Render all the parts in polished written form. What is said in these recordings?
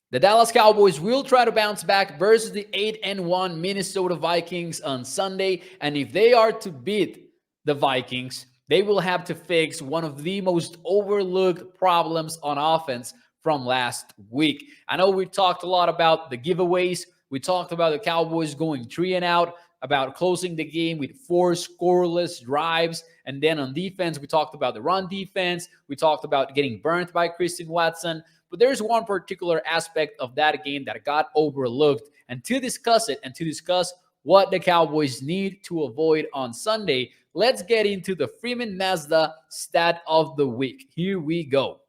The Dallas Cowboys will try to bounce back versus the 8-1 Minnesota Vikings on Sunday. And if they are to beat the Vikings, they will have to fix one of the most overlooked problems on offense from last week. I know we talked a lot about the giveaways. We talked about the Cowboys going 3-and-out, about closing the game with 4 scoreless drives. And then on defense, we talked about the run defense. We talked about getting burnt by Christian Watson. But there's one particular aspect of that game that got overlooked. And to discuss it and to discuss what the Cowboys need to avoid on Sunday, let's get into the Freeman Mazda stat of the week. Here we go.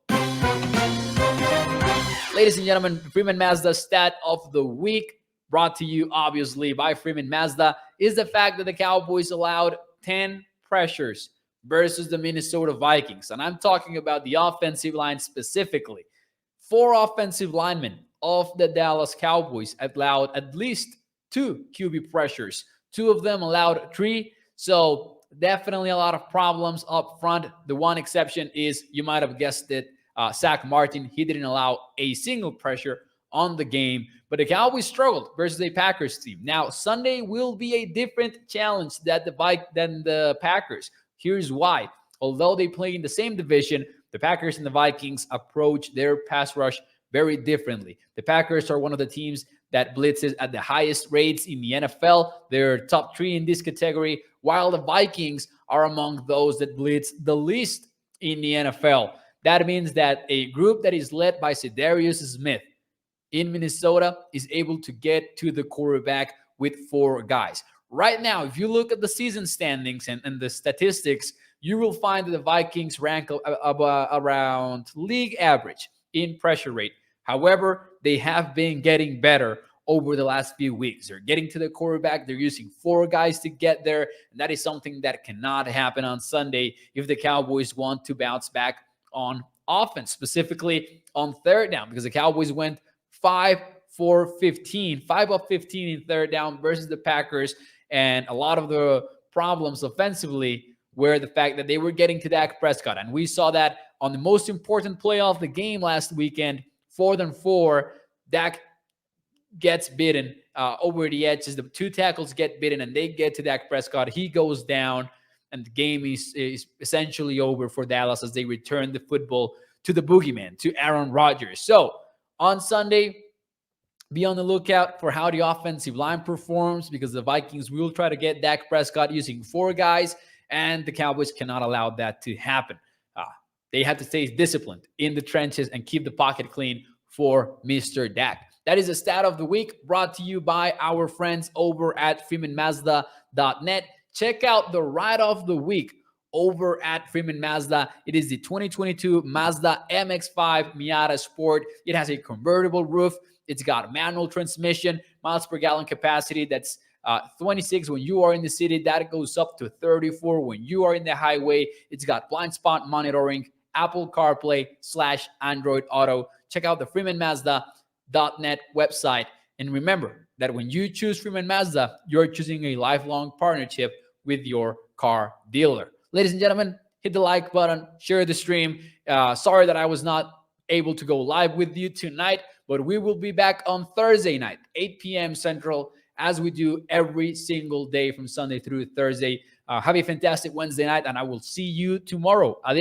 Ladies and gentlemen, Freeman Mazda stat of the week, brought to you obviously by Freeman Mazda, is the fact that the Cowboys allowed 10 pressures versus the Minnesota Vikings. And I'm talking about the offensive line specifically. 4 offensive linemen of the Dallas Cowboys allowed at least 2 QB pressures. 2 of them allowed 3. So definitely a lot of problems up front. The one exception is, you might have guessed it, Zach Martin. He didn't allow a single pressure on the game. But the Cowboys struggled versus a Packers team. Now, Sunday will be a different challenge than the Packers. Here's why. Although they play in the same division, the Packers and the Vikings approach their pass rush very differently. The Packers are one of the teams that blitzes at the highest rates in the NFL. They're top 3 in this category, while the Vikings are among those that blitz the least in the NFL. That means that a group that is led by Cedarius Smith in Minnesota is able to get to the quarterback with 4 guys. Right now, if you look at the season standings and the statistics, you will find that the Vikings rank around league average in pressure rate. However, they have been getting better over the last few weeks. They're getting to the quarterback. They're using 4 guys to get there. And that is something that cannot happen on Sunday if the Cowboys want to bounce back on offense, specifically on third down, because the Cowboys went 5 of 15 in third down versus the Packers. And a lot of the problems offensively were the fact that they were getting to Dak Prescott. And we saw that on the most important play of the game last weekend, 4th and 4, Dak gets bitten over the edges. The 2 tackles get bitten, and they get to Dak Prescott. He goes down, and the game is essentially over for Dallas as they return the football to the boogeyman, to Aaron Rodgers. So on Sunday, be on the lookout for how the offensive line performs, because the Vikings will try to get Dak Prescott using 4 guys, and the Cowboys cannot allow that to happen. They have to stay disciplined in the trenches and keep the pocket clean for Mr. Dak. That is a stat of the week, brought to you by our friends over at freemanmazda.net. Check out the ride of the week over at Freeman Mazda. It is the 2022 Mazda MX-5 Miata Sport. It has a convertible roof. It's got manual transmission, miles per gallon capacity. That's 26 when you are in the city. That goes up to 34 when you are in the highway. It's got blind spot monitoring, Apple CarPlay / Android Auto. Check out the freemanmazda.net website. And remember that when you choose Freeman Mazda, you're choosing a lifelong partnership with your car dealer. Ladies and gentlemen, hit the like button, share the stream. Sorry that I was not able to go live with you tonight, but we will be back on Thursday night, 8 p.m. Central, as we do every single day from Sunday through Thursday. Have a fantastic Wednesday night, and I will see you tomorrow. Adios.